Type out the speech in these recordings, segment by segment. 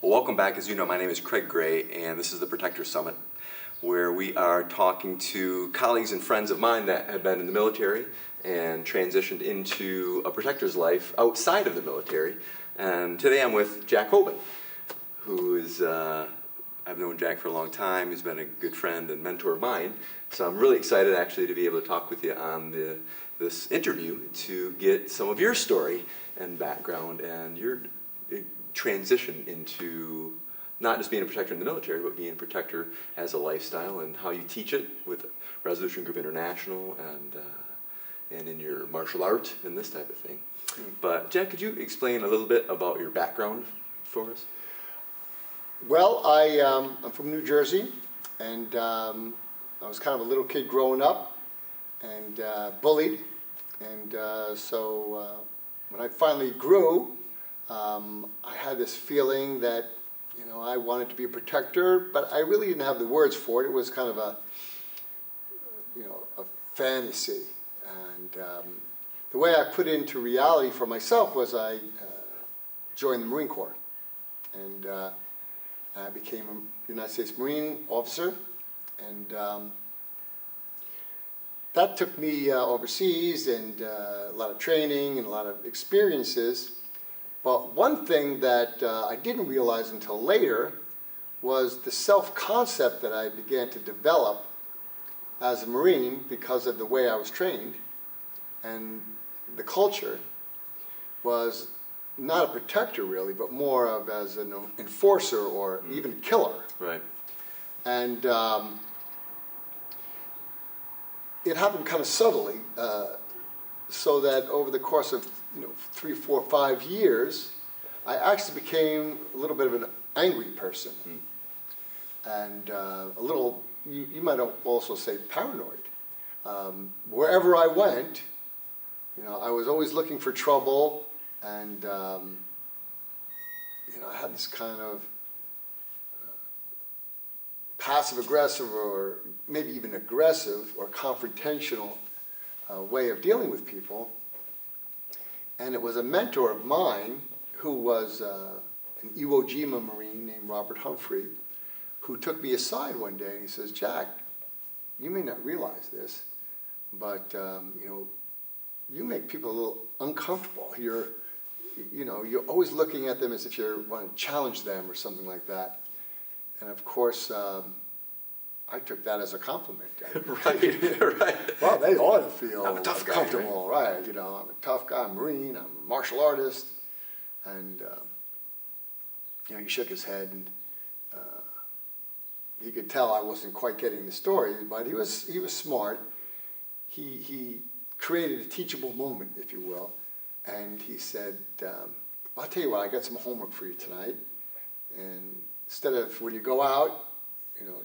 Well, welcome back. As you know, my name is Craig Gray, and this is the Protector Summit, where we are talking to colleagues and friends of mine that have been in the military and transitioned into a protector's life outside of the military. And today I'm with Jack Hoban, who is, I've known Jack for a long time. He's been a good friend and mentor of mine. So I'm really excited actually to be able to talk with you on this interview to get some of your story and background and your transition into not just being a protector in the military, but being a protector as a lifestyle and how you teach it with Resolution Group International and in your martial art and this type of thing. But Jack, could you explain a little bit about your background for us? Well, I'm from New Jersey, and I was kind of a little kid growing up and bullied. And so when I finally grew, I had this feeling that, you know, I wanted to be a protector, but I really didn't have the words for it. It was kind of a, you know, a fantasy. And the way I put it into reality for myself was I joined the Marine Corps. And I became a United States Marine officer. And that took me overseas and a lot of training and a lot of experiences. But one thing that I didn't realize until later was the self-concept that I began to develop as a Marine because of the way I was trained. And the culture was not a protector really, but more of as an enforcer or even killer. Right. And it happened kind of subtly, so that over the course of 3, 4, 5 years, I actually became a little bit of an angry person, and a little, you might also say, paranoid. Wherever I went, I was always looking for trouble, and I had this kind of passive-aggressive, or maybe even aggressive or confrontational way of dealing with people. And it was a mentor of mine who was an Iwo Jima Marine named Robert Humphrey, who took me aside one day and he says, "Jack, you may not realize this, but you make people a little uncomfortable. You're always looking at them as if you want to challenge them or something like that." And of course, I took that as a compliment. Right. Well, they ought to feel I'm a tough guy, comfortable, right? I'm a tough guy, I'm a Marine, I'm a martial artist. And he shook his head, and he could tell I wasn't quite getting the story, but he was smart. He created a teachable moment, if you will, and he said, "I'll tell you what, I got some homework for you tonight, and instead of when you go out,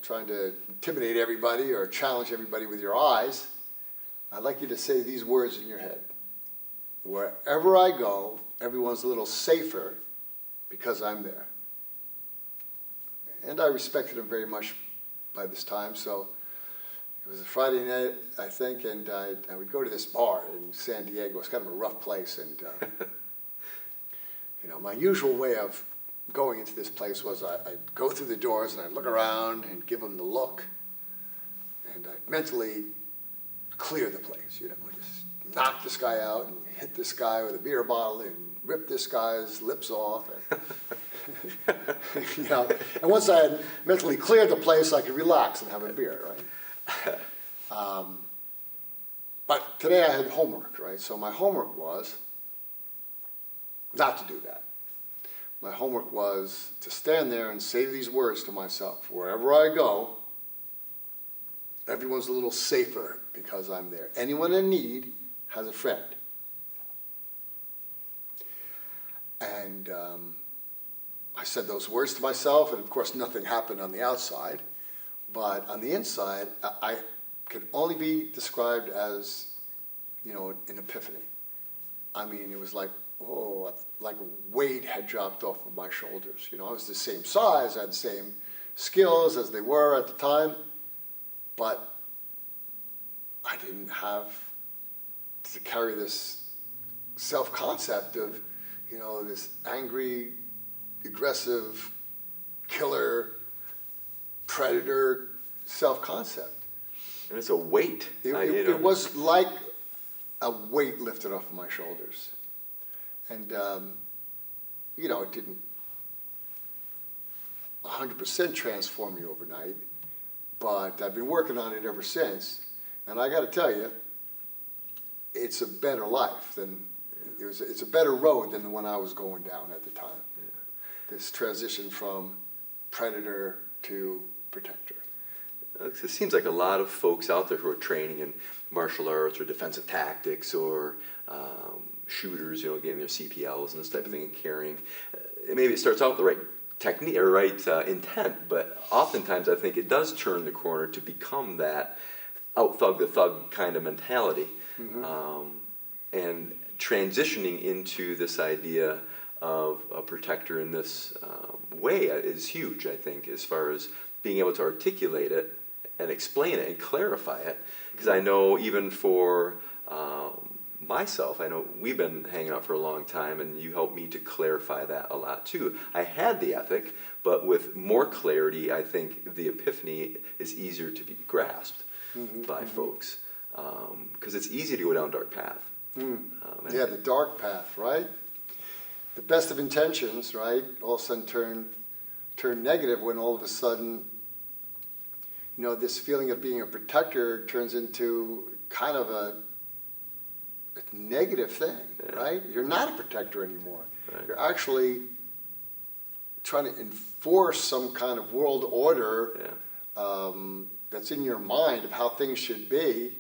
trying to intimidate everybody or challenge everybody with your eyes, I'd like you to say these words in your head. Wherever I go, everyone's a little safer because I'm there." And I respected him very much by this time, so it was a Friday night, I think, and I would go to this bar in San Diego. It's kind of a rough place, and my usual way of going into this place was I'd go through the doors and I'd look around and give them the look, and I'd mentally clear the place, just knock this guy out and hit this guy with a beer bottle and rip this guy's lips off. And, and once I had mentally cleared the place, I could relax and have a beer, right? But today I had homework, right? So my homework was not to do that. My homework was to stand there and say these words to myself: wherever I go, everyone's a little safer because I'm there. Anyone in need has a friend. And I said those words to myself, and of course nothing happened on the outside, but on the inside, I could only be described as, an epiphany. I mean, it was like, oh, like a weight had dropped off of my shoulders. I was the same size, I had the same skills as they were at the time, but I didn't have to carry this self-concept of, this angry, aggressive killer, predator self-concept. And it's a weight. It was like a weight lifted off of my shoulders. And, it didn't 100% transform me overnight, but I've been working on it ever since. And I got to tell you, it's a better life than, it's a better road than the one I was going down at the time. Yeah. This transition from predator to protector. It seems like a lot of folks out there who are training in martial arts or defensive tactics or shooters, getting their CPLs and this type of thing and carrying. Maybe it starts out with the right technique or right intent, but oftentimes I think it does turn the corner to become that out-thug the thug kind of mentality. Mm-hmm. And transitioning into this idea of a protector in this way is huge, I think, as far as being able to articulate it and explain it and clarify it. Because I know even for myself, I know we've been hanging out for a long time, and you helped me to clarify that a lot too. I had the ethic, but with more clarity, I think the epiphany is easier to be grasped by folks. Because it's easy to go down a dark path. Yeah, the dark path, right? The best of intentions, right, all of a sudden turn negative when all of a sudden, this feeling of being a protector turns into kind of a negative thing, right? You're not a protector anymore. Right. You're actually trying to enforce some kind of world order that's in your mind of how things should be.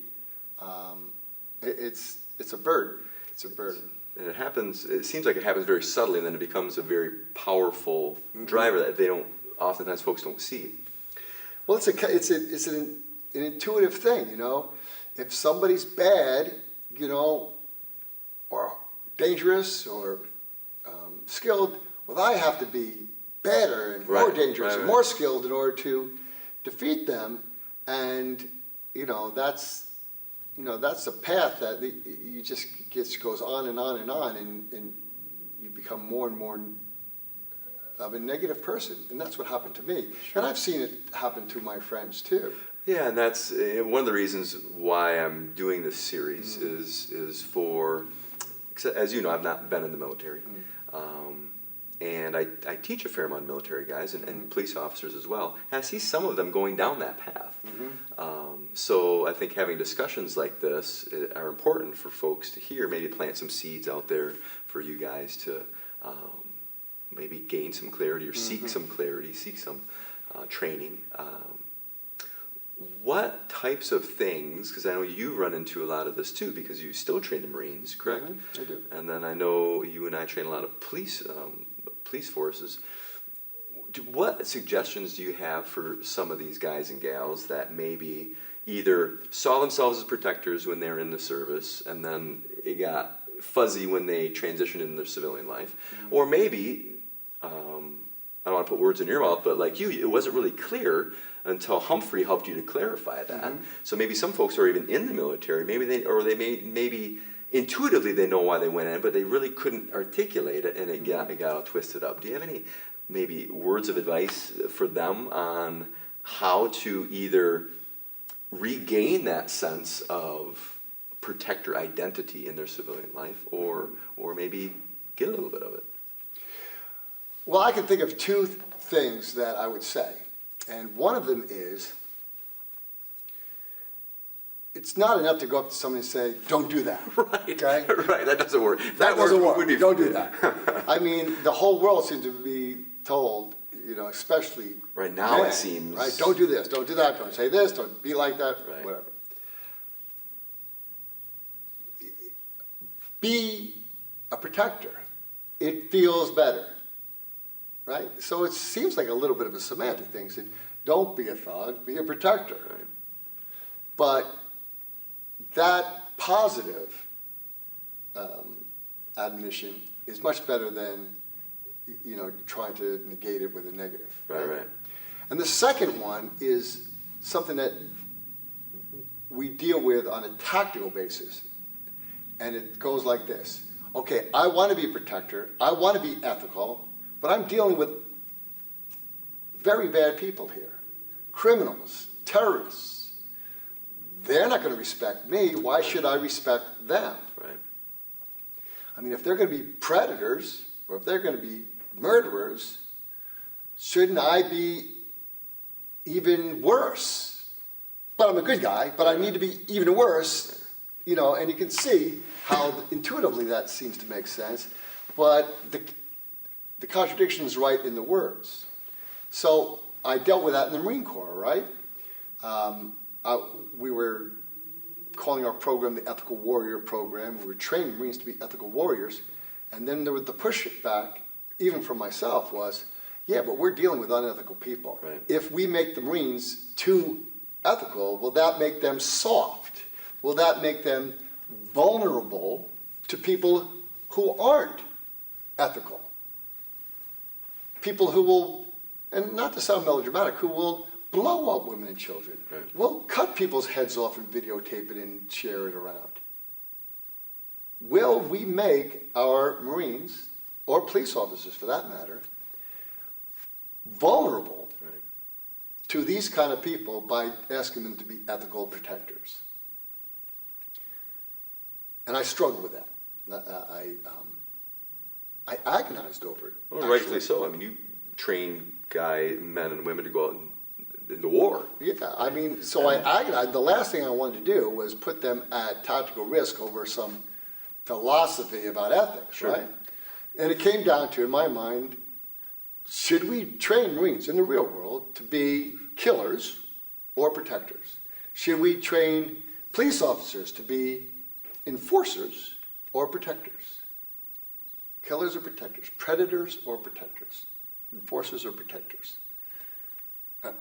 It's a burden. It's a burden. And it seems like it happens very subtly, and then it becomes a very powerful driver that oftentimes folks don't see. Well, it's an intuitive thing, If somebody's bad, or dangerous or skilled, well, I have to be better and more dangerous and more skilled in order to defeat them. And, that's a path that you just goes on and on and on, and you become more and more of a negative person. And that's what happened to me. Sure. And I've seen it happen to my friends too. Yeah, and that's one of the reasons why I'm doing this series is for, as you know, I've not been in the military. And I teach a fair amount of military guys and police officers as well. And I see some of them going down that path. So I think having discussions like this are important for folks to hear, maybe plant some seeds out there for you guys to maybe gain some clarity or seek some clarity, seek some training. What types of things, because I know you run into a lot of this too, because you still train the Marines, correct? I do. And then I know you and I train a lot of police forces. What suggestions do you have for some of these guys and gals that maybe either saw themselves as protectors when they're in the service and then it got fuzzy when they transitioned into their civilian life, or maybe, I don't want to put words in your mouth, but like you, it wasn't really clear until Humphrey helped you to clarify that. So maybe some folks are even in the military, maybe intuitively they know why they went in, but they really couldn't articulate it, and it got all twisted up. Do you have any maybe words of advice for them on how to either regain that sense of protector identity in their civilian life, or maybe get a little bit of it? Well, I can think of two things that I would say. And one of them is, it's not enough to go up to somebody and say, don't do that. Right, okay? Right, that doesn't work. That doesn't work. Don't do that. I mean, the whole world seems to be told, especially right now men, it seems. Right, don't do this, don't do that, don't say this, don't be like that, whatever. Be a protector. It feels better. Right? So it seems like a little bit of a semantic thing. So don't be a thug, be a protector. Right? But that positive admonition is much better than, trying to negate it with a negative. Right. And the second one is something that we deal with on a tactical basis. And it goes like this. Okay, I want to be a protector. I want to be ethical. But I'm dealing with very bad people here. Criminals, terrorists. They're not going to respect me. Why should I respect them? Right. I mean, if they're going to be predators, or if they're going to be murderers, shouldn't I be even worse? But I'm a good guy, but I need to be even worse, you know, and you can see how intuitively that seems to make sense, but the contradiction is right in the words. So I dealt with that in the Marine Corps, right? We were calling our program the Ethical Warrior Program. We were training Marines to be ethical warriors. And then there was the pushback, even from myself, was, yeah, but we're dealing with unethical people. Right. If we make the Marines too ethical, will that make them soft? Will that make them vulnerable to people who aren't ethical? People who will, and not to sound melodramatic, who will blow up women and children. Right. Will cut people's heads off and videotape it and share it around. Will we make our Marines, or police officers for that matter, vulnerable Right. to these kind of people by asking them to be ethical protectors? And I struggled with that. I agonized over it. Well, actually. rightfully so. I mean, you train men and women to go out into war. Yeah, I mean, so I agonized. The last thing I wanted to do was put them at tactical risk over some philosophy about ethics, Sure. right? And it came down to, in my mind, should we train Marines in the real world to be killers or protectors? Should we train police officers to be enforcers or protectors? Killers or protectors? Predators or protectors? Enforcers or protectors?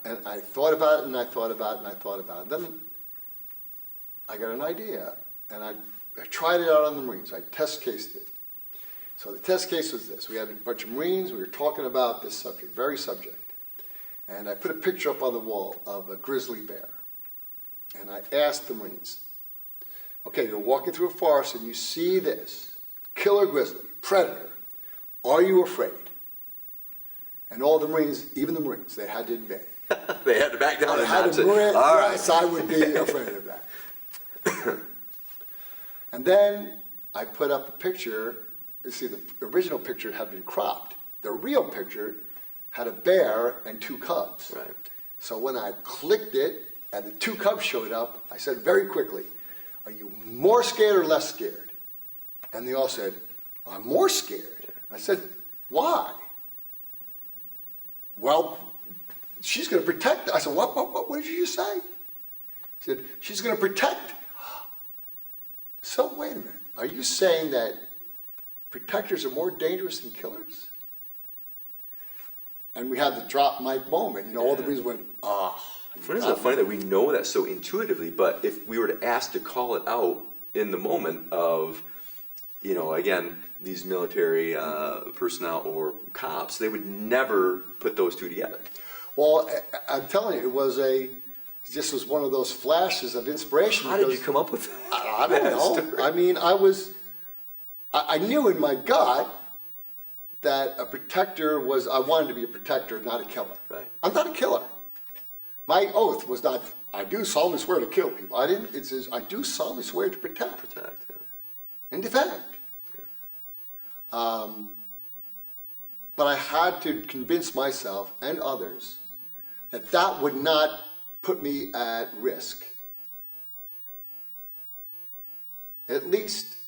And I thought about it, and I thought about it, and I thought about it. Then I got an idea, and I tried it out on the Marines. I test cased it. So the test case was this. We had a bunch of Marines. We were talking about this subject, very subject. And I put a picture up on the wall of a grizzly bear. And I asked the Marines, okay, you're walking through a forest and you see this killer grizzly, predator. Are you afraid? And all the Marines, even the Marines, they had to admit. They had to back down and I had not to say, admit, all right. yes, I would be afraid of that. And then I put up a picture. You see, the original picture had been cropped. The real picture had a bear and two cubs. Right. So when I clicked it and the two cubs showed up, I said very quickly, are you more scared or less scared? And they all said, I'm more scared. I said, why? Well, she's going to protect. I said, what did you just say? He said, she's going to protect. So wait a minute. Are you saying that protectors are more dangerous than killers? And we had the drop mic moment. You know, all the Marines went, ah. Isn't it funny that we know that so intuitively, but if we were to ask to call it out in the moment of, you know, again, these military personnel or cops, they would never put those two together. Well, I'm telling you, it just was one of those flashes of inspiration. How did you come up with that? I don't know. story? I mean, I knew in my gut that a protector was, I wanted to be a protector, not a killer. Right. I'm not a killer. My oath was not, I do solemnly swear to kill people. It says, I do solemnly swear to protect Protect, yeah. and defend. But I had to convince myself and others that that would not put me at risk, at least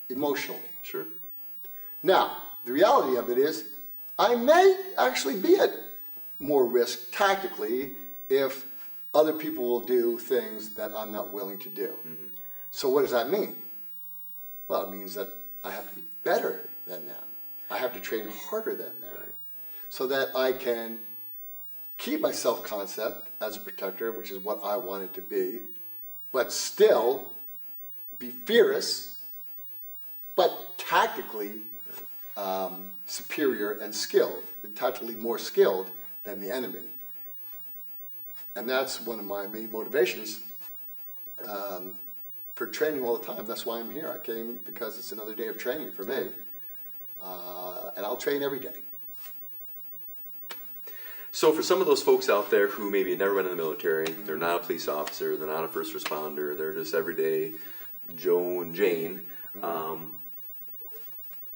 emotionally. Sure. Now, the reality of it is, I may actually be at more risk tactically if other people will do things that I'm not willing to do. Mm-hmm. So what does that mean? Well, it means that I have to be better than them. I have to train harder than them. Right. So that I can keep my self-concept as a protector, which is what I wanted to be, but still be fierce, but tactically superior and skilled, and tactically more skilled than the enemy. And that's one of my main motivations for training all the time. That's why I'm here. I came because it's another day of training for me. And I'll train every day. So for some of those folks out there who maybe have never been in the military, they're not a police officer, they're not a first responder, they're just everyday Joe and Jane,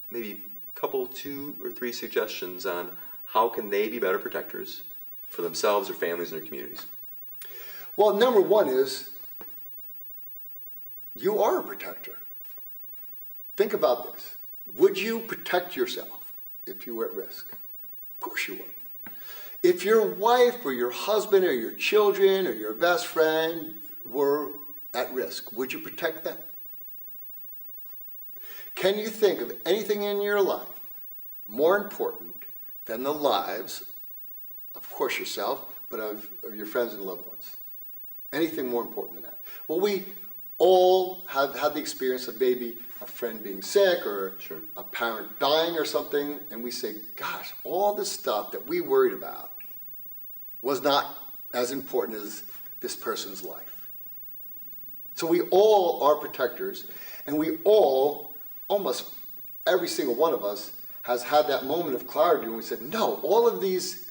maybe a couple, 2 or 3 suggestions on how can they be better protectors for themselves, their families, and their communities. Well, number one is, you are a protector. Think about this. Would you protect yourself if you were at risk? Of course you would. If your wife or your husband or your children or your best friend were at risk, would you protect them? Can you think of anything in your life more important than the lives, of course yourself, but of your friends and loved ones? Anything more important than that? Well, we all have had the experience of maybe a friend being sick or Sure. a parent dying or something, and we say, gosh, all this stuff that we worried about was not as important as this person's life. So we all are protectors, and we all, almost every single one of us, has had that moment of clarity when we said, no, all of these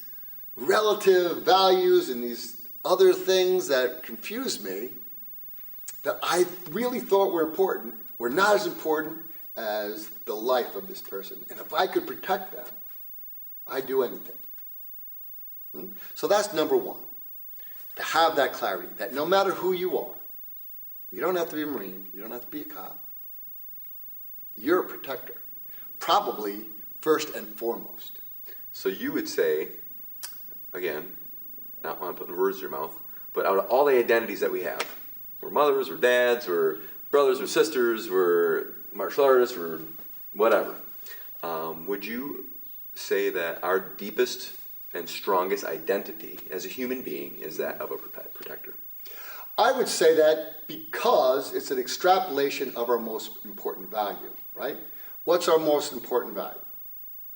relative values and these other things that confuse me, that I really thought were important, were not as important as the life of this person. And if I could protect them, I'd do anything. So that's number one, to have that clarity, that no matter who you are, you don't have to be a Marine, you don't have to be a cop, you're a protector, probably first and foremost. So you would say, again, not want to put words in your mouth, but out of all the identities that we have, we're mothers, we're dads, we're brothers, we're sisters, we're martial artists, we're whatever. Would you say that our deepest and strongest identity as a human being is that of a protector? I would say that because it's an extrapolation of our most important value, right? What's our most important value?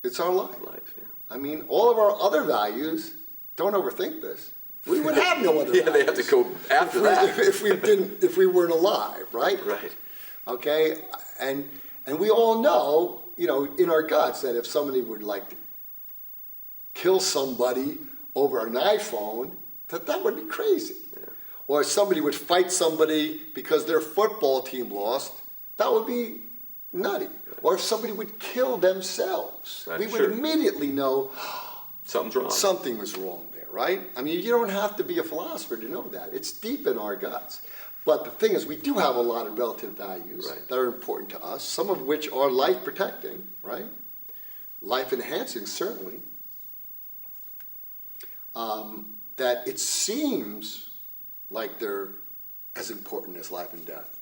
It's our life. Yeah. I mean, all of our other values, don't overthink this, we would have no other Yeah, values. they have to go after that. If we weren't alive, right? Right. Okay, and we all know, you know, in our guts that if somebody would like to kill somebody over an iPhone, that would be crazy. Yeah. Or if somebody would fight somebody because their football team lost, that would be nutty. Or if somebody would kill themselves, Right, we would sure. immediately know Something's wrong. something was wrong there, right? I mean, you don't have to be a philosopher to know that. It's deep in our guts. But the thing is, we do have a lot of relative values Right. that are important to us, some of which are life protecting, right? Life enhancing, certainly. That it seems like they're as important as life and death.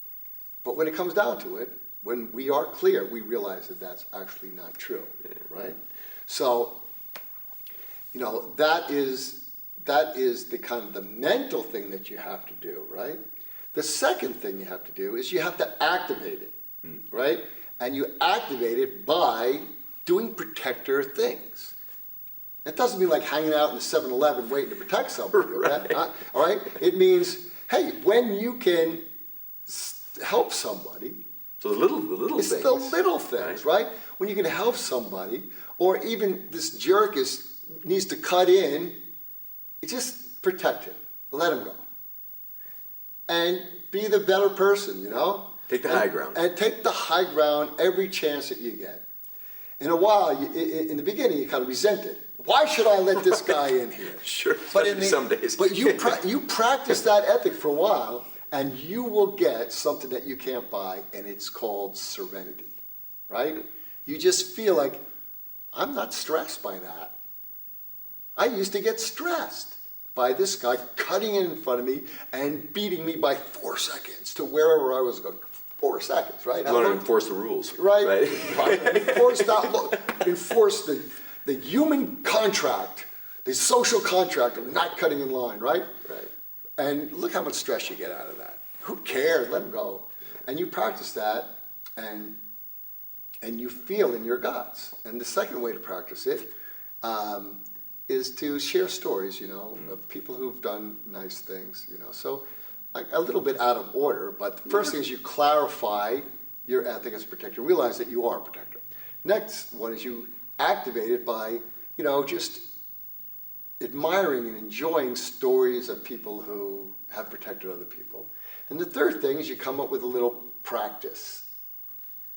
But when it comes down to it, when we are clear, we realize that that's actually not true, right? So, you know, that is the kind of the mental thing that you have to do, right? The second thing you have to do is you have to activate it, right? And you activate it by doing protector things. It doesn't mean like hanging out in the 7-Eleven waiting to protect somebody, okay? Right. All right? It means, hey, when you can help somebody, So the little it's things. the little things, right? When you can help somebody, or even this jerk needs to cut in, just protect him, let him go. And be the better person, you know? Take the high ground. And take the high ground every chance that you get. In a while, in the beginning, you kind of resent it. Why should I let this guy in here? Sure, But especially some days. But you practice that ethic for a while, and you will get something that you can't buy, and it's called serenity, right? You just feel like, I'm not stressed by that. I used to get stressed by this guy cutting in front of me and beating me by 4 seconds to wherever I was going. 4 seconds, right? You want to enforce the rules. Right. Right. Enforce the human contract, the social contract of not cutting in line, right? Right. And look how much stress you get out of that. Who cares? Let them go. And you practice that, and you feel in your guts. And the second way to practice it is to share stories, you know, of people who've done nice things, you know. So a little bit out of order, but the first thing is you clarify your ethic as a protector. Realize that you are a protector. Next one is you activate it by, you know, just admiring and enjoying stories of people who have protected other people. And the third thing is you come up with a little practice,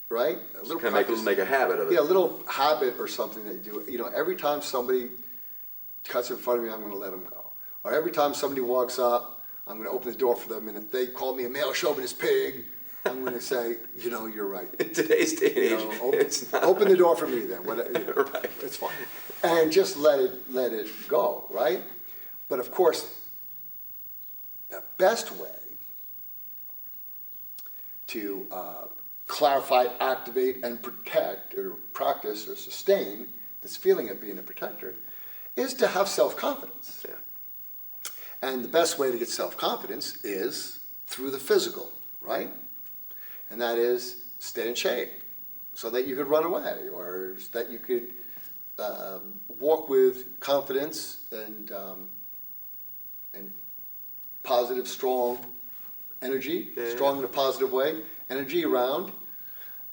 right? A little practice. Make a habit of it. Yeah, a little habit or something that you do. You know, every time somebody cuts in front of me, I'm going to let them go. Or every time somebody walks up, I'm going to open the door for them. And if they call me a male chauvinist pig, I'm going to say, you know, you're right. In today's day and age, it's not. Open the door for me then. Whatever, you know, Right. it's fine. And just let it go, right? But of course, the best way to clarify, activate, and protect, or practice, or sustain this feeling of being a protector is to have self-confidence. Yeah. And the best way to get self-confidence is through the physical, right? And that is stay in shape so that you could run away, or that you could walk with confidence and positive, strong energy, strong in a positive way, energy around.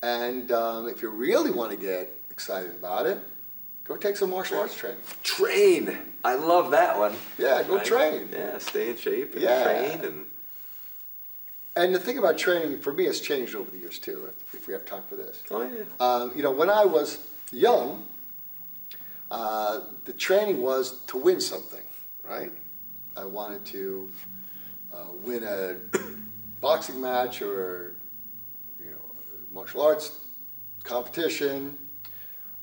And if you really want to get excited about it, go take some martial arts training. Train. I love that one. Yeah, go train. Yeah, stay in shape and Yeah. train. And the thing about training, for me, has changed over the years too, if we have time for this. Oh, yeah. You know, when I was young, the training was to win something, right? I wanted to win a boxing match or, you know, a martial arts competition,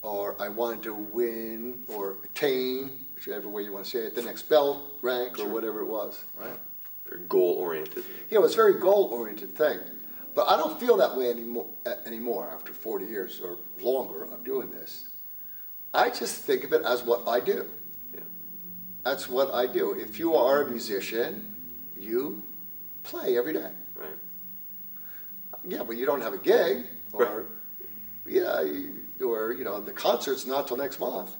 or I wanted to win or attain, whichever way you want to say it, the next belt rank or whatever it was, right? Very goal-oriented. Yeah, it was a very goal-oriented thing. But I don't feel that way anymore after 40 years or longer of doing this. I just think of it as what I do. Yeah. That's what I do. If you are a musician, you play every day. Right. Yeah, but you don't have a gig, or Right. yeah, or you know, the concert's not till next month,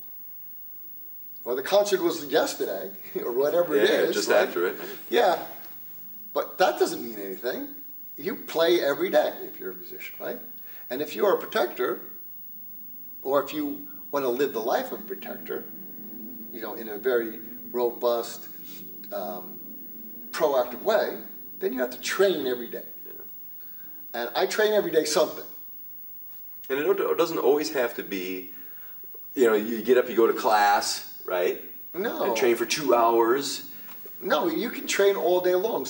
or the concert was yesterday, or whatever it is. Just right? after it. Yeah, but that doesn't mean anything. You play every day if you're a musician, right? And if you're a protector, or if you want to live the life of a protector, you know, in a very robust, proactive way, then you have to train every day. Yeah. And I train every day something. And it doesn't always have to be, you know, you get up, you go to class, right? No. And train for 2 hours. No, you can train all day long.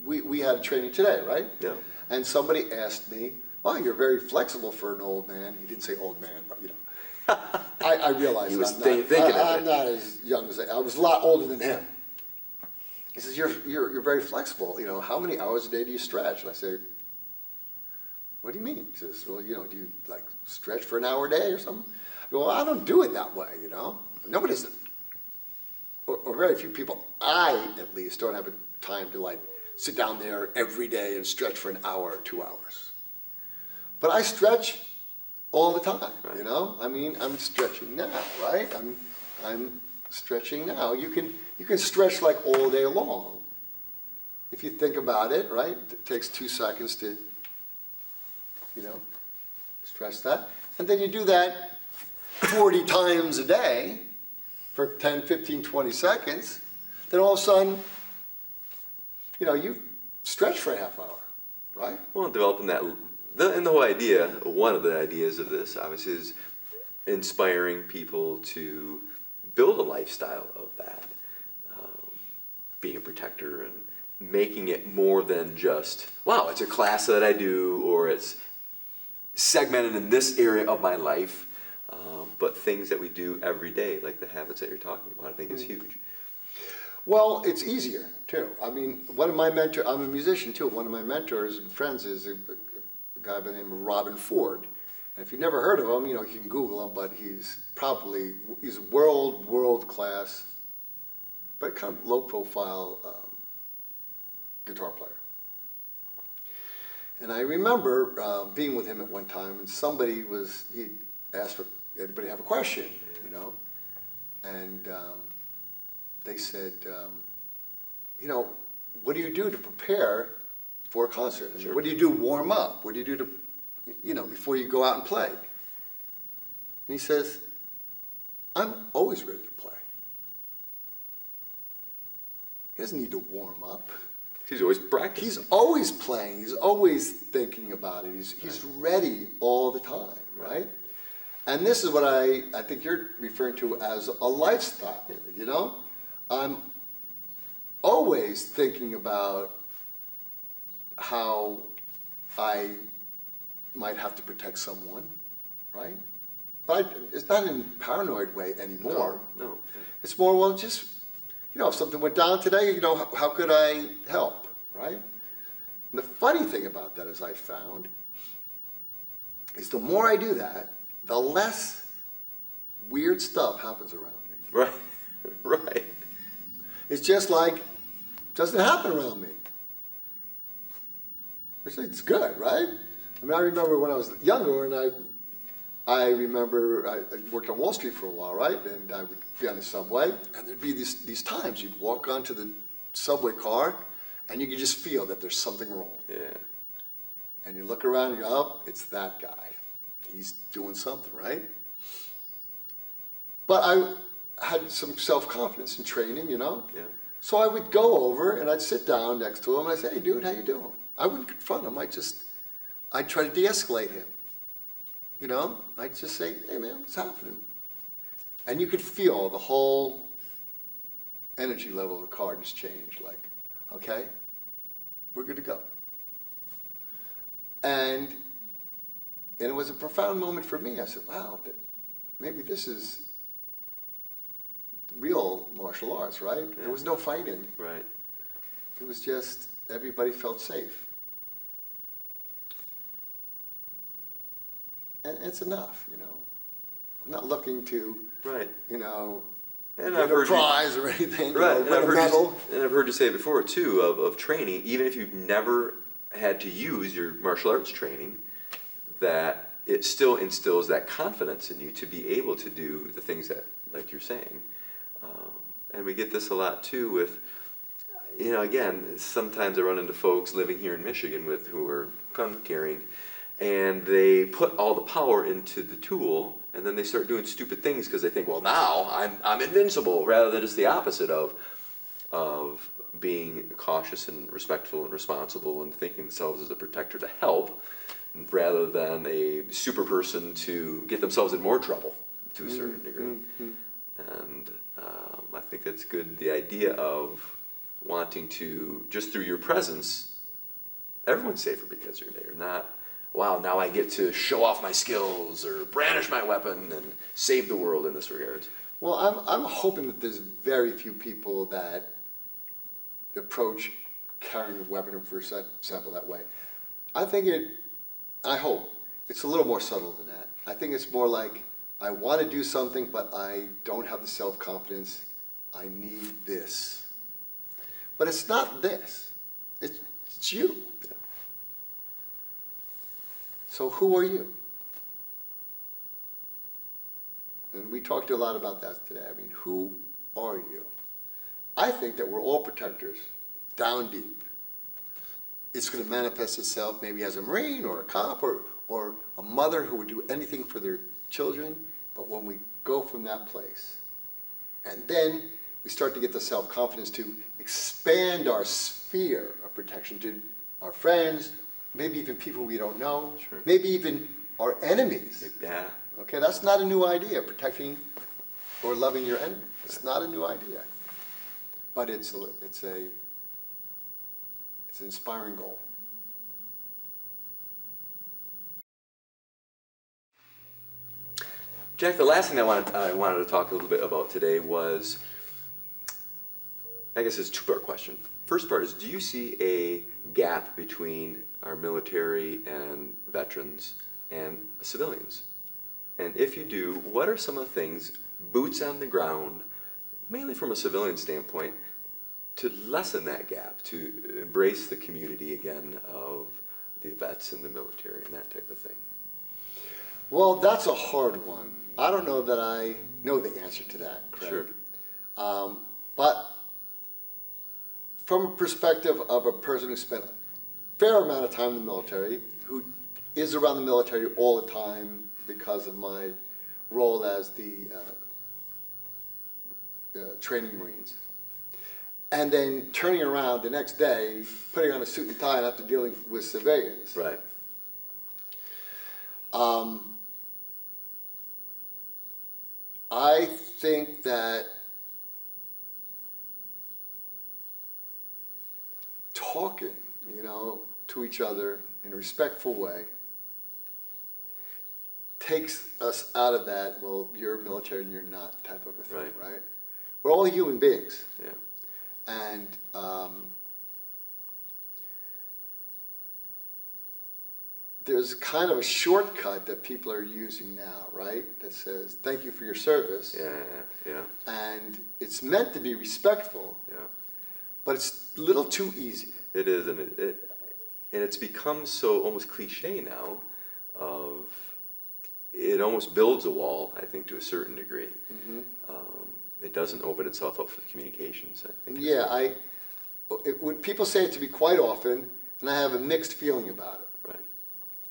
We had training today, right? Yeah. And somebody asked me, "Wow, you're very flexible for an old man." He didn't say old man, but you know, I realized He was I'm thinking of it. I'm not as young as I was. A lot older than him. He says, "You're very flexible. You know, how many hours a day do you stretch?" And I say, "What do you mean?" He says, "Well, you know, do you like stretch for an hour a day or something?" I go, "Well, I don't do it that way. You know, nobody's, or very few people. I at least don't have a time to like sit down there every day and stretch for an hour or 2 hours. But I stretch all the time, Right. you know? I mean, I'm stretching now, right? I'm stretching now. You can stretch like all day long. If you think about it, right? It takes 2 seconds to, you know, stretch that. And then you do that 40 times a day for 10, 15, 20 seconds. Then all of a sudden, you know, you stretch for a half hour, right? Well, developing that, and the whole idea, one of the ideas of this, obviously, is inspiring people to build a lifestyle of that, being a protector and making it more than just, wow, it's a class that I do, or it's segmented in this area of my life, but things that we do every day, like the habits that you're talking about, I think is huge. Well, it's easier, too. I mean, one of my mentors, I'm a musician, too. One of my mentors and friends is a guy by the name of Robin Ford. And if you've never heard of him, you know, you can Google him, but he's world class, but kind of low profile guitar player. And I remember being with him at one time, and he asked for, anybody have a question, you know? And they said, you know, what do you do to prepare for a concert? I mean, Sure. what do you do warm up? What do you do to, you know, before you go out and play? And he says, I'm always ready to play. He doesn't need to warm up. He's always practicing. He's always playing. He's always thinking about it. He's ready all the time, right? And this is what I think you're referring to as a lifestyle, you know? I'm always thinking about how I might have to protect someone, right? But it's not in a paranoid way anymore. No. It's more, well, just, you know, if something went down today, you know, how could I help, right? And the funny thing about that, as I found, is the more I do that, the less weird stuff happens around me. Right, right. It's just like, doesn't happen around me. Which is good, right? I mean, I remember when I was younger, and I remember I worked on Wall Street for a while, right? And I would be on the subway, and there'd be these times you'd walk onto the subway car, and you could just feel that there's something wrong. Yeah. And you look around and you go, oh, it's that guy. He's doing something, right? But I had some self-confidence in training, you know? Yeah. So I would go over and I'd sit down next to him and I'd say, hey, dude, how you doing? I wouldn't confront him. I'd try to de-escalate him. You know? I'd just say, hey, man, what's happening? And you could feel the whole energy level of the car just change. Like, okay, we're good to go. And it was a profound moment for me. I said, wow, maybe this is real martial arts, right? Yeah. There was no fighting. Right. It was just everybody felt safe. And it's enough, you know. I'm not looking to, Right. you know, And get I've a heard prize or anything, Right, you know, win a medal. and I've heard you say before too of training, even if you've never had to use your martial arts training, that it still instills that confidence in you to be able to do the things that, like you're saying. And we get this a lot too with, you know, again, sometimes I run into folks living here in Michigan who are gun carrying, and they put all the power into the tool, and then they start doing stupid things because they think, well, now I'm invincible, rather than just the opposite of being cautious and respectful and responsible and thinking themselves as a protector to help, rather than a super person to get themselves in more trouble to a certain degree. And I think that's good, the idea of wanting to, just through your presence, everyone's safer because you're there, not, wow, now I get to show off my skills or brandish my weapon and save the world in this regard. Well, I'm hoping that there's very few people that approach carrying a weapon, for example, that way. I hope it's a little more subtle than that. I think it's more like, I want to do something, but I don't have the self-confidence. I need this. But it's not this. It's you. Yeah. So who are you? And we talked a lot about that today. I mean, who are you? I think that we're all protectors, down deep. It's going to manifest itself maybe as a Marine or a cop or a mother who would do anything for their children. But when we go from that place, and then we start to get the self-confidence to expand our sphere of protection to our friends, maybe even people we don't know, Sure. maybe even our enemies. Yeah. Okay, that's not a new idea, protecting or loving your enemy. It's not a new idea. But it's an inspiring goal. Jack, the last thing I wanted to talk a little bit about today was, I guess it's a two-part question. First part is, do you see a gap between our military and veterans and civilians? And if you do, what are some of the things, boots on the ground, mainly from a civilian standpoint, to lessen that gap, to embrace the community again of the vets and the military and that type of thing? Well, that's a hard one. I don't know that I know the answer to that, Craig. Sure. But from a perspective of a person who spent a fair amount of time in the military, who is around the military all the time because of my role as the training Marines, and then turning around the next day, putting on a suit and tie after dealing with civilians. Right. I think that talking, to each other in a respectful way takes us out of that, well, you're military and you're not type of a thing, right? We're all human beings. Yeah. And there's kind of a shortcut that people are using now, right? That says, thank you for your service. Yeah. And it's meant to be respectful, Yeah. but it's a little too easy. It is, and it's become so almost cliche now. It almost builds a wall, I think, to a certain degree. Mm-hmm. It doesn't open itself up for communications, I think. Yeah, when people say it to me quite often, and I have a mixed feeling about it. Right.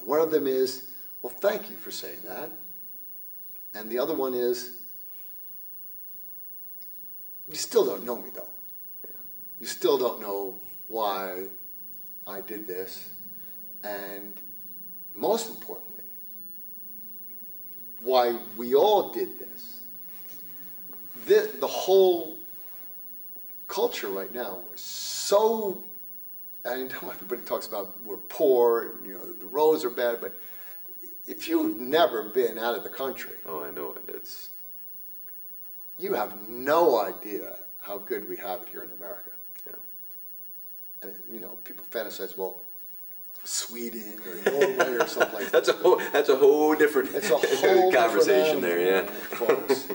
One of them is, well, thank you for saying that. And the other one is, you still don't know me, though. Yeah. You still don't know why I did this. And most importantly, why we all did this. The whole culture right now is so, I know everybody talks about we're poor, and, the roads are bad, but if you've never been out of the country, Oh, I know it. It's you have no idea how good we have it here in America. yeah. And people fantasize, well, Sweden or Norway or something like that. That's a whole different It's a whole conversation different there. animal, folks.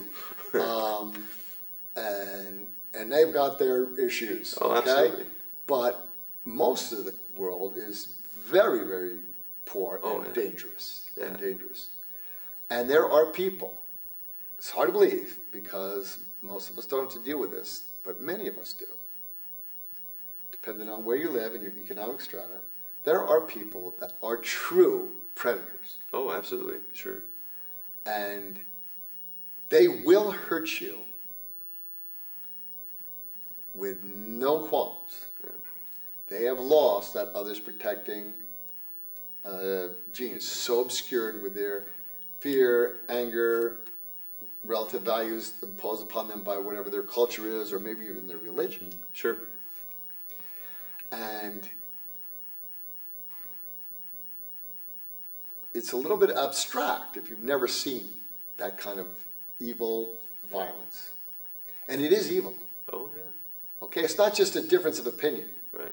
And they've got their issues. Oh, okay? absolutely. But most of the world is very, very poor Oh, and yeah. dangerous. Yeah. And dangerous. And there are people, it's hard to believe because most of us don't have to deal with this, but many of us do. Depending on where you live and your economic strata, there are people that are true predators. Oh, absolutely, sure. And they will hurt you with no qualms. Yeah. They have lost that others protecting gene. It's so obscured with their fear, anger, relative values imposed upon them by whatever their culture is, or maybe even their religion. Sure. And it's a little bit abstract if you've never seen that kind of evil violence. And it is evil. Oh, yeah. Okay, it's not just a difference of opinion. Right.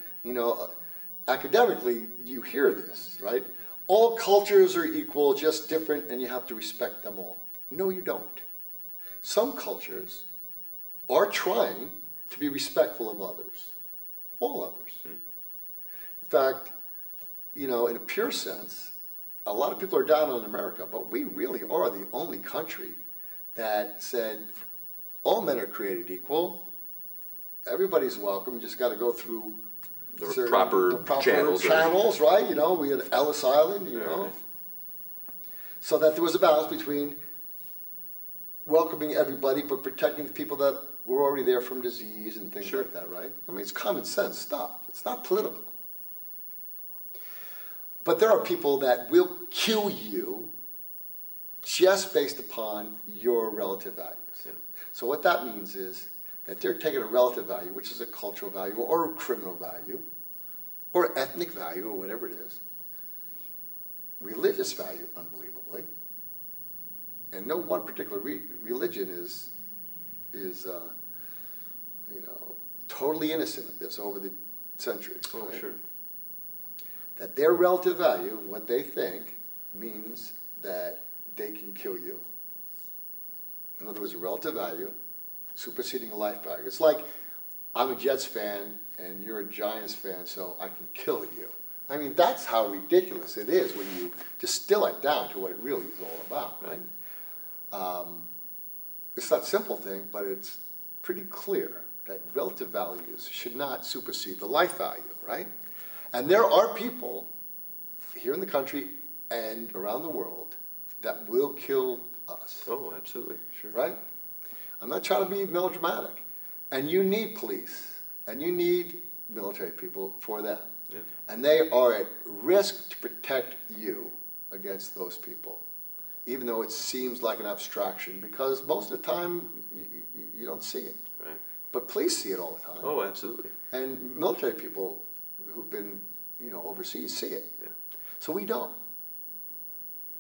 Academically, you hear this, right? All cultures are equal, just different, and you have to respect them all. No, you don't. Some cultures are trying to be respectful of others, all others. In fact, in a pure sense, a lot of people are down on America, but we really are the only country that said all men are created equal. Everybody's welcome. You just got to go through The proper channels, right? We had Ellis Island, Right. So that there was a balance between welcoming everybody, but protecting the people that were already there from disease and things Sure. like that, right? I mean, it's common sense stuff. It's not political. But there are people that will kill you just based upon your relative values. Yeah. So what that means is that they're taking a relative value, which is a cultural value or a criminal value or ethnic value or whatever it is, religious value, unbelievably, and no one particular religion is totally innocent of this over the centuries. Oh, right? sure. That their relative value, what they think, means that they can kill you. In other words, a relative value superseding a life value. It's like, I'm a Jets fan and you're a Giants fan, so I can kill you. I mean, that's how ridiculous it is when you distill it down to what it really is all about, right? It's not a simple thing, but it's pretty clear that relative values should not supersede the life value, right? And there are people here in the country and around the world that will kill us, Oh, absolutely, sure. right? I'm not trying to be melodramatic. And you need police, and you need military people for that. Yeah. And they are at risk to protect you against those people, even though it seems like an abstraction, because most of the time you don't see it. Right. But police see it all the time. Oh, absolutely. And military people who've been, overseas see it. Yeah. So we don't.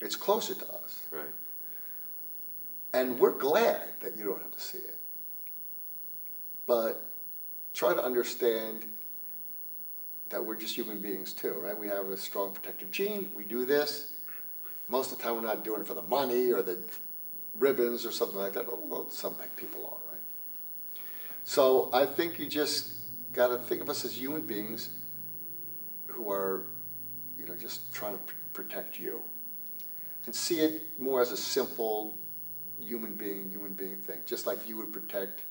It's closer to us. Right. And we're glad that you don't have to see it. But try to understand that we're just human beings too, right? We have a strong protective gene. We do this. Most of the time we're not doing it for the money or the ribbons or something like that, although some people are, right? So I think you just got to think of us as human beings who are, just trying to protect you. And see it more as a simple human being thing. Just like you would protect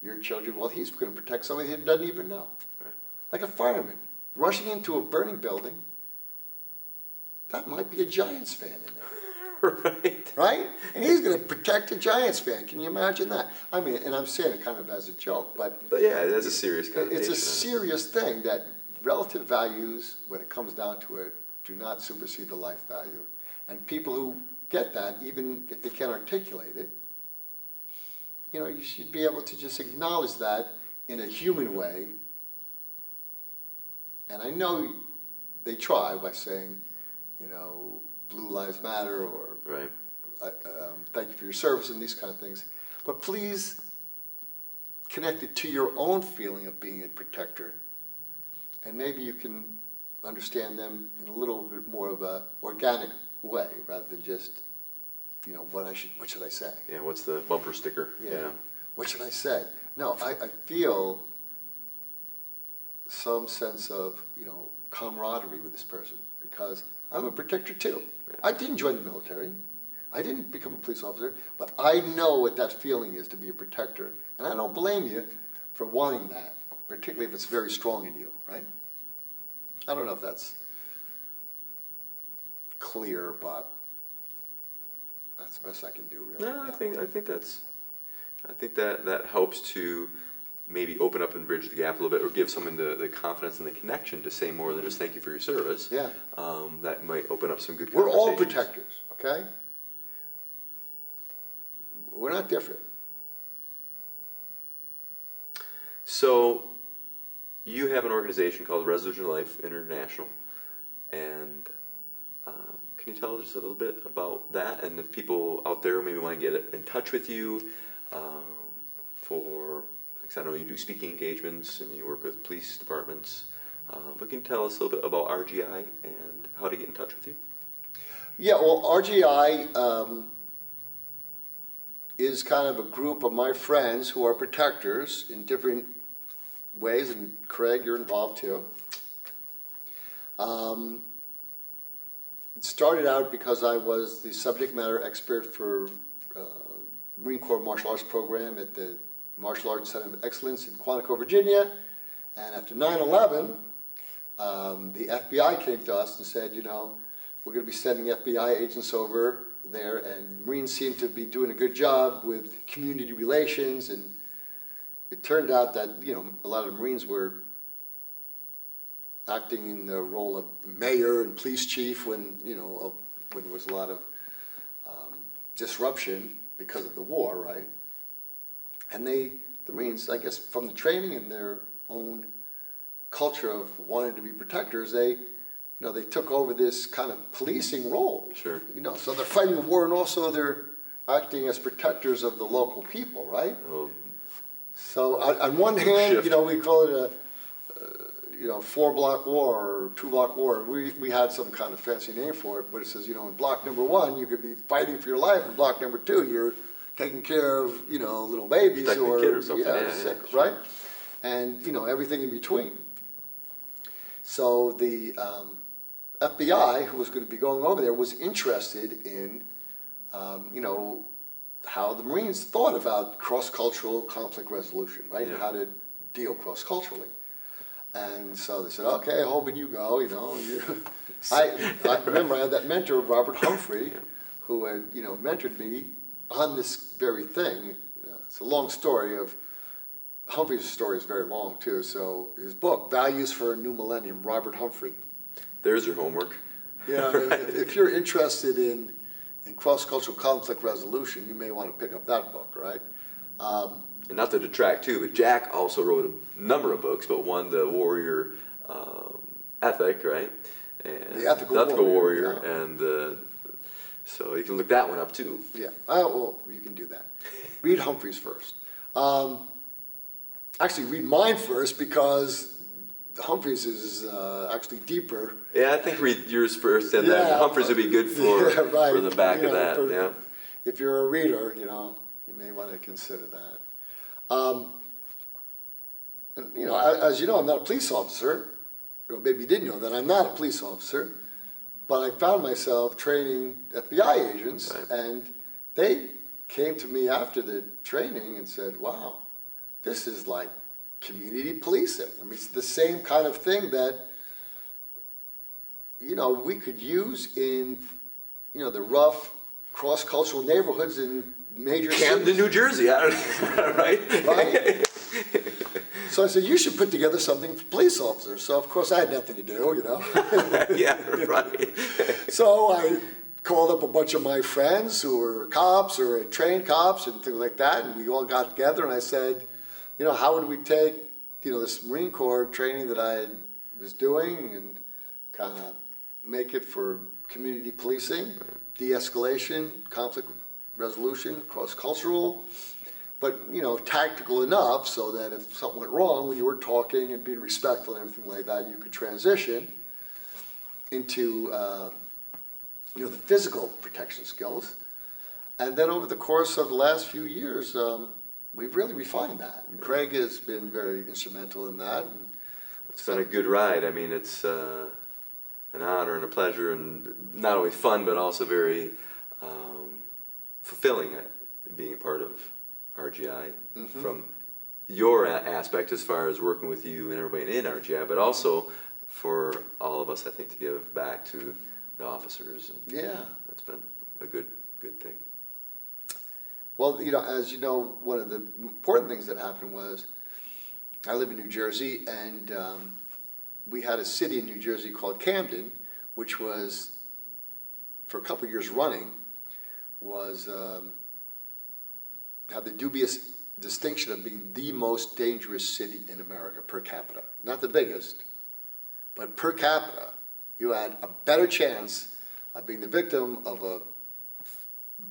your children, well, he's going to protect somebody he doesn't even know. Right. Like a fireman rushing into a burning building, that might be a Giants fan in there. Right. Right? And he's going to protect a Giants fan. Can you imagine that? I mean, and I'm saying it kind of as a joke, but yeah, that's a serious connotation. it's a serious thing that relative values, when it comes down to it, do not supersede the life value. And people who get that, even if they can't articulate it, you should be able to just acknowledge that in a human way. And I know they try by saying, Blue Lives Matter or Right. Thank you for your service and these kind of things. But please connect it to your own feeling of being a protector. And maybe you can understand them in a little bit more of a organic way rather than just, what should I say? Yeah, what's the bumper sticker? Yeah. What should I say? No, I feel some sense of, camaraderie with this person because I'm a protector too. Yeah. I didn't join the military. I didn't become a police officer, but I know what that feeling is to be a protector. And I don't blame you for wanting that, particularly if it's very strong in you, right? I don't know if that's clear, but that's the best I can do, really. No, I think that helps to maybe open up and bridge the gap a little bit, or give someone the confidence and the connection to say more than just thank you for your service. Yeah. That might open up some good We're all conversations. protectors, okay? We're not different. So, you have an organization called Resolution Life International, and can you tell us just a little bit about that? And if people out there maybe want to get in touch with you for, because I know you do speaking engagements and you work with police departments, but can you tell us a little bit about RGI and how to get in touch with you? Yeah, well, RGI is kind of a group of my friends who are protectors in different ways, and Craig, you're involved too. It started out because I was the subject matter expert for Marine Corps Martial Arts program at the Martial Arts Center of Excellence in Quantico, Virginia. And after 9/11, the FBI came to us and said, we're going to be sending FBI agents over there, and Marines seem to be doing a good job with community relations. And it turned out that, a lot of Marines were acting in the role of mayor and police chief when, when there was a lot of disruption because of the war, right? And the Marines, I guess, from the training and their own culture of wanting to be protectors, they took over this kind of policing role. Sure. So they're fighting a war and also they're acting as protectors of the local people, right? Oh, So on one hand, shift. we call it a 4-block war or 2-block war. We had some kind of fancy name for it, but it says, in block number 1, you could be fighting for your life. In block number 2, you're taking care of, little babies protecting who a kid are or something. sick, Sure. right? And, everything in between. So the FBI, who was going to be going over there, was interested in, how the Marines thought about cross-cultural conflict resolution, right? Yeah. And how to deal cross-culturally. And so they said, okay, Hoban, you go, I remember I had that mentor, Robert Humphrey, who had, mentored me on this very thing it's a long story of, Humphrey's story is very long too, so his book, Values for a New Millennium, Robert Humphrey. There's your homework. Yeah, if you're interested in cross-cultural conflict resolution, you may want to pick up that book, right? And not to detract too, but Jack also wrote a number of books, but one, The Warrior Ethic, right? And The Ethical Warrior, yeah. and so you can look that one up too. Yeah, well, you can do that. Read Humphrey's first. Actually, read mine first because Humphrey's is actually deeper. Yeah, I think read yours first, and then Humphreys would be good for, yeah, right. for the back of that. Yeah. If you're a reader, you may want to consider that. As you know, I'm not a police officer. Or maybe you didn't know that I'm not a police officer, but I found myself training FBI agents, Right. and they came to me after the training and said, "Wow, this is like community policing. I mean, it's the same kind of thing that we could use in the rough cross-cultural neighborhoods in major Camden, cities." New Jersey, I don't know, right? Right? So I said, "You should put together something for police officers." So of course I had nothing to do, Yeah, right. So I called up a bunch of my friends who were cops or had trained cops and things like that, and we all got together and I said, how would we take, this Marine Corps training that I was doing and kind of make it for community policing, de-escalation, conflict resolution, cross-cultural, but, tactical enough so that if something went wrong when you were talking and being respectful and everything like that, you could transition into, the physical protection skills. And then over the course of the last few years, we've really refined that. And Craig has been very instrumental in that. And it's been a good ride. I mean, it's an honor and a pleasure, and not only fun, but also very fulfilling being a part of RGI from your aspect as far as working with you and everybody in RGI, but also for all of us, I think, to give back to the officers. And yeah. that's been a good thing. Well, as you know, one of the important things that happened was I live in New Jersey, and we had a city in New Jersey called Camden, which was, for a couple of years running, had the dubious distinction of being the most dangerous city in America per capita. Not the biggest, but per capita, you had a better chance of being the victim of a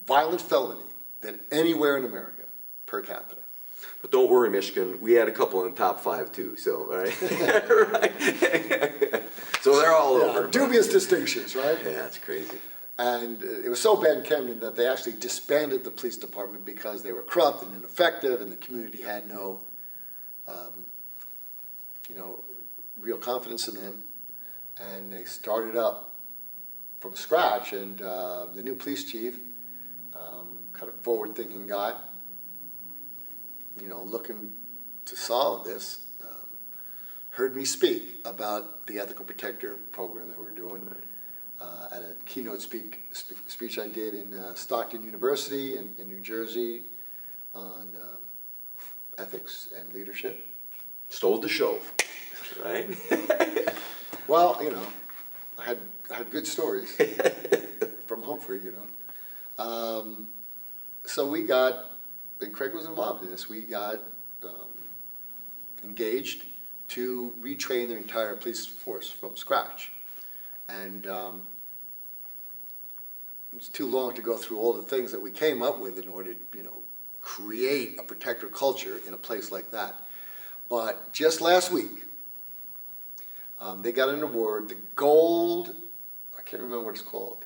violent felony than anywhere in America, per capita. But don't worry, Michigan, we had a couple in the top 5 too, so, all right? Right. So they're all over. Dubious distinctions, right? Yeah, that's crazy. And it was so bad in Camden that they actually disbanded the police department because they were corrupt and ineffective, and the community had no, real confidence in them. And they started up from scratch, and the new police chief, kind of forward-thinking guy, looking to solve this, heard me speak about the Ethical Protector program that we're doing at a keynote speech I did in Stockton University in New Jersey on ethics and leadership. Stole the show, right? Well, I had good stories from Humphrey, So we got, and Craig was involved in this, we got engaged to retrain their entire police force from scratch. And it's too long to go through all the things that we came up with in order to, create a protector culture in a place like that. But just last week, they got an award, the gold, I can't remember what it's called.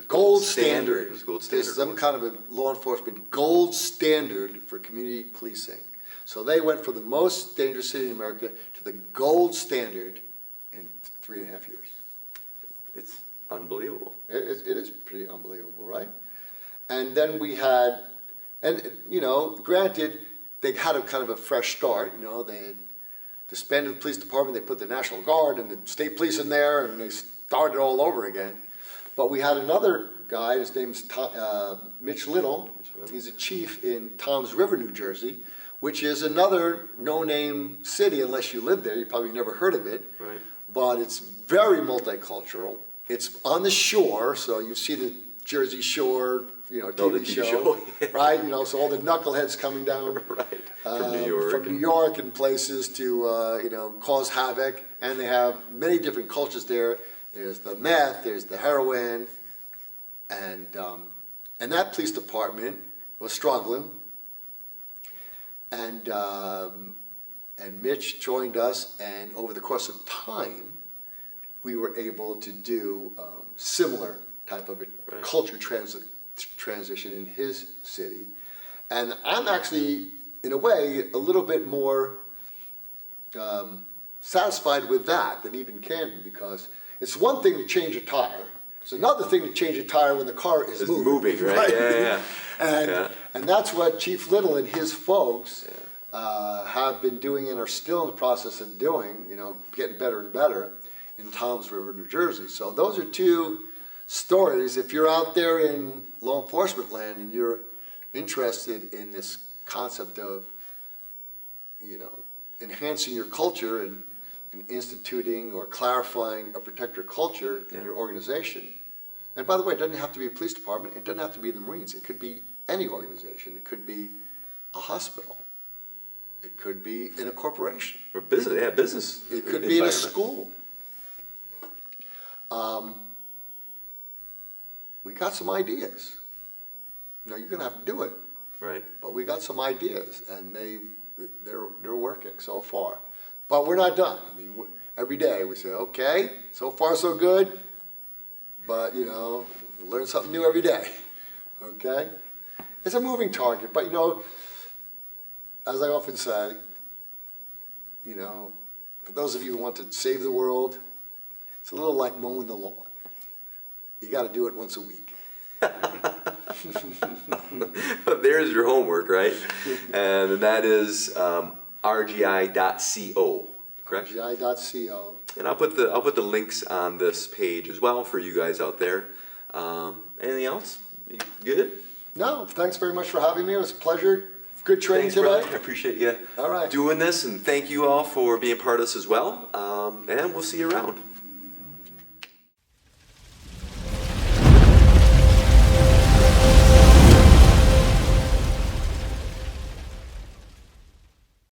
Gold standard. It was gold standard. There's some kind of a law enforcement gold standard for community policing. So they went from the most dangerous city in America to the gold standard in 3.5 years. It's unbelievable. It is pretty unbelievable, right? And then we had, and granted, they had a kind of a fresh start. They had disbanded the police department, they put the National Guard and the state police in there, and they started all over again. But we had another guy. His name's Mitch Little. He's a chief in Toms River, New Jersey, which is another no-name city unless you live there. You probably never heard of it. Right. But it's very multicultural. It's on the shore, so you see the Jersey Shore, the TV TV show, show. right? So all the knuckleheads coming down Right. From New York. from New York and places to cause havoc. And they have many different cultures there. There's the meth, there's the heroin, and that police department was struggling. And Mitch joined us, and over the course of time, we were able to do similar type of Right. culture transition in his city. And I'm actually, in a way, a little bit more satisfied with that than even Camden, because it's one thing to change a tire. It's another thing to change a tire when the car is It's moving. right? Yeah. And that's what Chief Little and his folks have been doing and are still in the process of doing, getting better and better in Toms River, New Jersey. So those are two stories. If you're out there in law enforcement land and you're interested in this concept of, enhancing your culture and instituting or clarifying a protector culture in your organization. And by the way, it doesn't have to be a police department. It doesn't have to be the Marines. It could be any organization. It could be a hospital. It could be in a corporation. Or business, business. It could be in a school. We got some ideas. Now, you're going to have to do it, Right. but we got some ideas, and they're working so far. But we're not done. Every day we say, okay, so far so good, but, learn something new every day, okay? It's a moving target, but, as I often say, for those of you who want to save the world, it's a little like mowing the lawn. You got to do it once a week. There's your homework, right? And that is rgi.co, correct? rgi.co. And I'll put the links on this page as well for you guys out there. Anything else? You good? No, thanks very much for having me. It was a pleasure. Good training Thanks, brother. today. I appreciate you All right. doing this, and thank you all for being part of this as well. And we'll see you around.